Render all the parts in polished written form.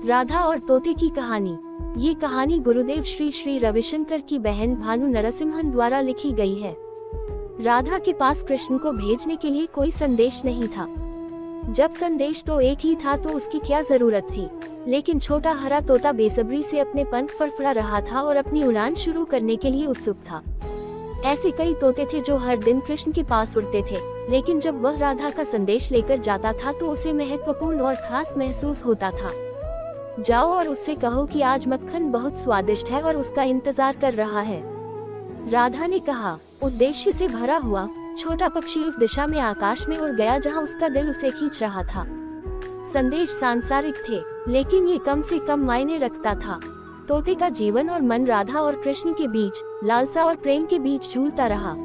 राधा और तोते की कहानी। ये कहानी गुरुदेव श्री श्री रविशंकर की बहन भानु नरसिम्हन द्वारा लिखी गई है। राधा के पास कृष्ण को भेजने के लिए कोई संदेश नहीं था। जब संदेश तो एक ही था तो उसकी क्या जरूरत थी। लेकिन छोटा हरा तोता बेसब्री से अपने पंख फड़फड़ा रहा था और अपनी उड़ान शुरू करने के लिए उत्सुक था। ऐसे कई तोते थे जो हर दिन कृष्ण के पास उड़ते थे, लेकिन जब वह राधा का संदेश लेकर जाता था तो उसे महत्वपूर्ण और खास महसूस होता था। जाओ और उससे कहो कि आज मक्खन बहुत स्वादिष्ट है और उसका इंतजार कर रहा है, राधा ने कहा। उद्देश्य से भरा हुआ छोटा पक्षी उस दिशा में आकाश में उड़ गया जहां उसका दिल उसे खींच रहा था। संदेश सांसारिक थे, लेकिन ये कम से कम मायने रखता था। तोते का जीवन और मन राधा और कृष्ण के बीच, लालसा और प्रेम के बीच झूलता रहा।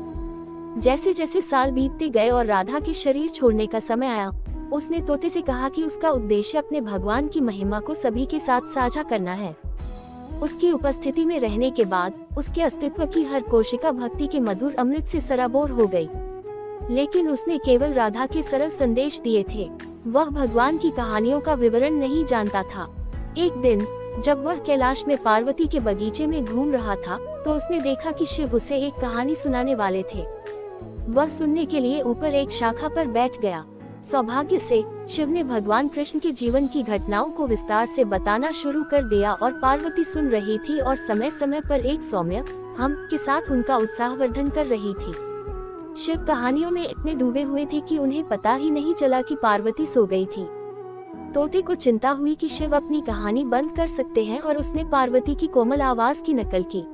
जैसे जैसे साल बीतते गए और राधा के शरीर छोड़ने का समय आया, उसने तोते से कहा कि उसका उद्देश्य अपने भगवान की महिमा को सभी के साथ साझा करना है। उसकी उपस्थिति में रहने के बाद उसके अस्तित्व की हर कोशिका भक्ति के मधुर अमृत से सराबोर हो गई। लेकिन उसने केवल राधा के सरल संदेश दिए थे, वह भगवान की कहानियों का विवरण नहीं जानता था। एक दिन जब वह कैलाश में पार्वती के बगीचे में घूम रहा था तो उसने देखा कि शिव उसे एक कहानी सुनाने वाले थे। वह सुनने के लिए ऊपर एक शाखा पर बैठ गया। सौभाग्य से शिव ने भगवान कृष्ण के जीवन की घटनाओं को विस्तार से बताना शुरू कर दिया और पार्वती सुन रही थी और समय समय पर एक सौम्य हम के साथ उनका उत्साहवर्धन कर रही थी। शिव कहानियों में इतने डूबे हुए थे कि उन्हें पता ही नहीं चला कि पार्वती सो गई थी। तोते को चिंता हुई कि शिव अपनी कहानी बंद कर सकते हैं और उसने पार्वती की कोमल आवाज की नकल की।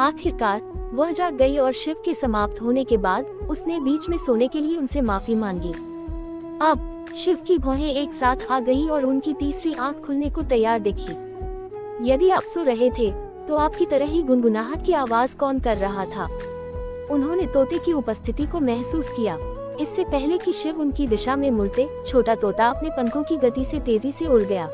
आखिरकार वह जाग गई और शिव के समाप्त होने के बाद उसने बीच में सोने के लिए उनसे माफी मांगी। अब शिव की भौहें एक साथ आ गई और उनकी तीसरी आंख खुलने को तैयार दिखी। यदि आप सो रहे थे तो आपकी तरह ही गुनगुनाहट की आवाज कौन कर रहा था? उन्होंने तोते की उपस्थिति को महसूस किया। इससे पहले कि शिव उनकी दिशा में मुड़ते, छोटा तोता अपने पंखों की गति से तेजी से उड़ गया।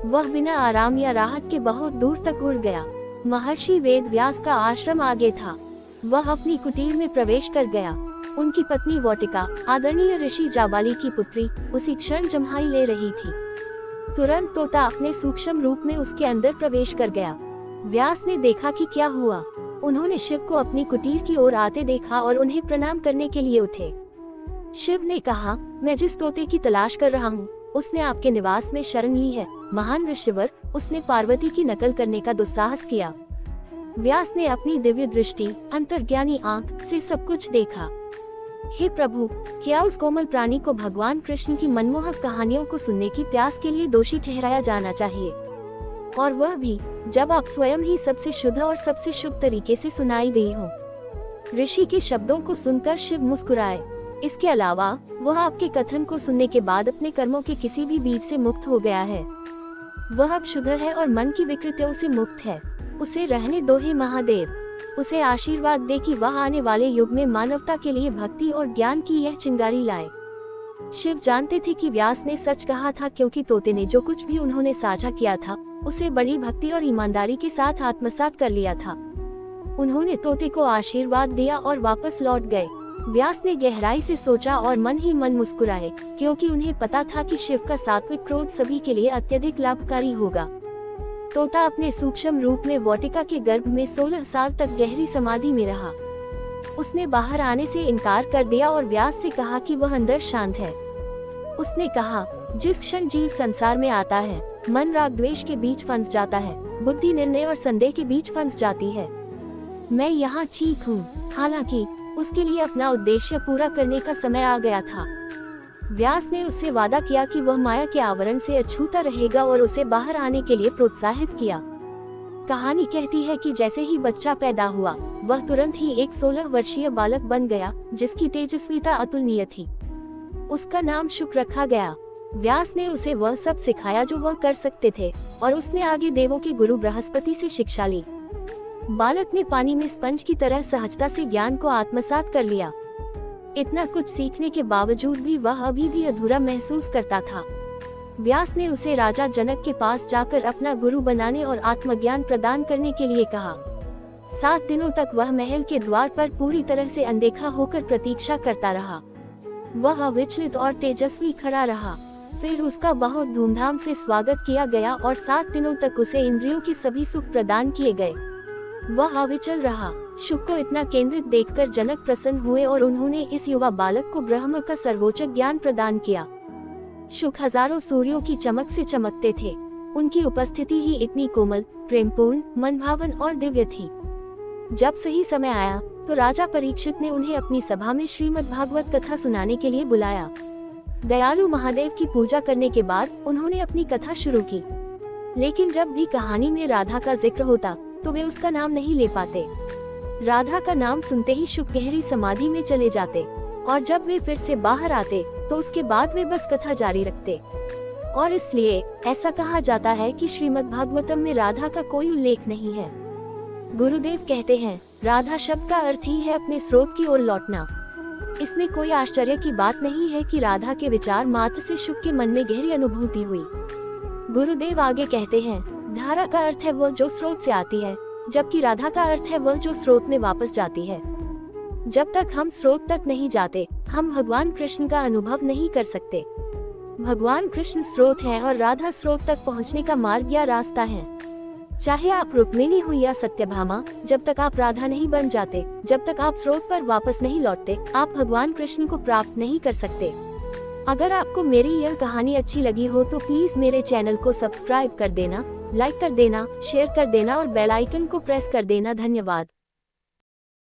वह बिना आराम या राहत के बहुत दूर तक उड़ गया। महर्षि वेद व्यास का आश्रम आगे था। वह अपनी कुटीर में प्रवेश कर गया। उनकी पत्नी वाटिका, आदरणीय ऋषि जाबाली की पुत्री, उसी क्षण जम्हाई ले रही थी। तुरंत तोता अपने सूक्ष्म रूप में उसके अंदर प्रवेश कर गया। व्यास ने देखा कि क्या हुआ। उन्होंने शिव को अपनी कुटीर की ओर आते देखा और उन्हें प्रणाम करने के लिए उठे। शिव ने कहा, मैं जिस तोते की तलाश कर रहा हूँ उसने आपके निवास में शरण ली है, महान ऋषिवर। उसने पार्वती की नकल करने का दुस्साहस किया। व्यास ने अपनी दिव्य दृष्टि, अंतर्ज्ञानी आंख से सब कुछ देखा। हे प्रभु, क्या उस कोमल प्राणी को भगवान कृष्ण की मनमोहक कहानियों को सुनने की प्यास के लिए दोषी ठहराया जाना चाहिए? और वह भी जब आप स्वयं ही सबसे शुद्ध और सबसे शुभ तरीके से सुनाई गई हो। ऋषि के शब्दों को सुनकर शिव मुस्कुराए। इसके अलावा वह आपके कथन को सुनने के बाद अपने कर्मों के किसी भी बीज से मुक्त हो गया है। वह अब शुद्ध है और मन की विकृतियों से मुक्त है। उसे रहने दो हे महादेव। उसे आशीर्वाद दे कि वह आने वाले युग में मानवता के लिए भक्ति और ज्ञान की यह चिंगारी लाए। शिव जानते थे कि व्यास ने सच कहा था, क्योंकि तोते ने जो कुछ भी उन्होंने साझा किया था उसे बड़ी भक्ति और ईमानदारी के साथ आत्मसात कर लिया था। उन्होंने तोते को आशीर्वाद दिया और वापस लौट गए। व्यास ने गहराई से सोचा और मन ही मन मुस्कुराए, क्योंकि उन्हें पता था कि शिव का सात्विक क्रोध सभी के लिए अत्यधिक लाभकारी होगा। तोता अपने सूक्ष्म रूप में वाटिका के गर्भ में 16 साल तक गहरी समाधि में रहा। उसने बाहर आने से इनकार कर दिया और व्यास से कहा कि वह अंदर शांत है। उसने कहा, जिस क्षण जीव संसार में आता है, मन राग द्वेष के बीच फंस जाता है, बुद्धि निर्णय और संदेह के बीच फंस जाती है। मैं यहाँ ठीक हूँ। हालांकि उसके लिए अपना उद्देश्य पूरा करने का समय आ गया था। व्यास ने उससे वादा किया कि वह माया के आवरण से अछूता रहेगा और उसे बाहर आने के लिए प्रोत्साहित किया। कहानी कहती है कि जैसे ही बच्चा पैदा हुआ, वह तुरंत ही एक 16 वर्षीय बालक बन गया, जिसकी तेजस्विता अतुलनीय थी। उसका नाम शुक रखा गया। व्यास ने उसे वह सब सिखाया जो वह कर सकते थे और उसने आगे देवों के गुरु बृहस्पति से शिक्षा ली। बालक ने पानी में स्पंज की तरह सहजता से ज्ञान को आत्मसात कर लिया। इतना कुछ सीखने के बावजूद भी वह अभी भी अधूरा महसूस करता था। व्यास ने उसे राजा जनक के पास जाकर अपना गुरु बनाने और आत्मज्ञान प्रदान करने के लिए कहा। 7 दिनों तक वह महल के द्वार पर पूरी तरह से अनदेखा होकर प्रतीक्षा करता रहा। वह अविचलित और तेजस्वी खड़ा रहा। फिर उसका बहुत धूमधाम से स्वागत किया गया और 7 दिनों तक उसे इंद्रियों के सभी सुख प्रदान किए गए। वह अविचल रहा। शुक को इतना केंद्रित देखकर जनक प्रसन्न हुए और उन्होंने इस युवा बालक को ब्रह्म का सर्वोच्च ज्ञान प्रदान किया। शुक हजारों सूर्यों की चमक से चमकते थे। उनकी उपस्थिति ही इतनी कोमल, प्रेमपूर्ण, मनभावन और दिव्य थी। जब सही समय आया तो राजा परीक्षित ने उन्हें अपनी सभा में श्रीमद् भागवत कथा सुनाने के लिए बुलाया। दयालु महादेव की पूजा करने के बाद उन्होंने अपनी कथा शुरू की, लेकिन जब भी कहानी में राधा का जिक्र होता तो वे उसका नाम नहीं ले पाते। राधा का नाम सुनते ही शुक गहरी समाधि में चले जाते और जब वे फिर से बाहर आते तो उसके बाद वे बस कथा जारी रखते। और इसलिए ऐसा कहा जाता है कि श्रीमद् भागवतम में राधा का कोई उल्लेख नहीं है। गुरुदेव कहते हैं, राधा शब्द का अर्थ ही है अपने स्रोत की ओर लौटना। इसमें कोई आश्चर्य की बात नहीं है कि राधा के विचार मात्र से शुक के मन में गहरी अनुभूति हुई। गुरुदेव आगे कहते हैं, धारा का अर्थ है वह जो स्रोत से आती है, जबकि राधा का अर्थ है वह जो स्रोत में वापस जाती है। जब तक हम स्रोत तक नहीं जाते, हम भगवान कृष्ण का अनुभव नहीं कर सकते। भगवान कृष्ण स्रोत है और राधा स्रोत तक पहुंचने का मार्ग या रास्ता है। चाहे आप रुक्मिणी हो या सत्यभामा, जब तक आप राधा नहीं बन जाते, जब तक आप स्रोत पर वापस नहीं लौटते, आप भगवान कृष्ण को प्राप्त नहीं कर सकते। अगर आपको मेरी यह कहानी अच्छी लगी हो तो प्लीज मेरे चैनल को सब्सक्राइब कर देना, लाइक कर देना, शेयर कर देना और बेल आइकन को प्रेस कर देना। धन्यवाद।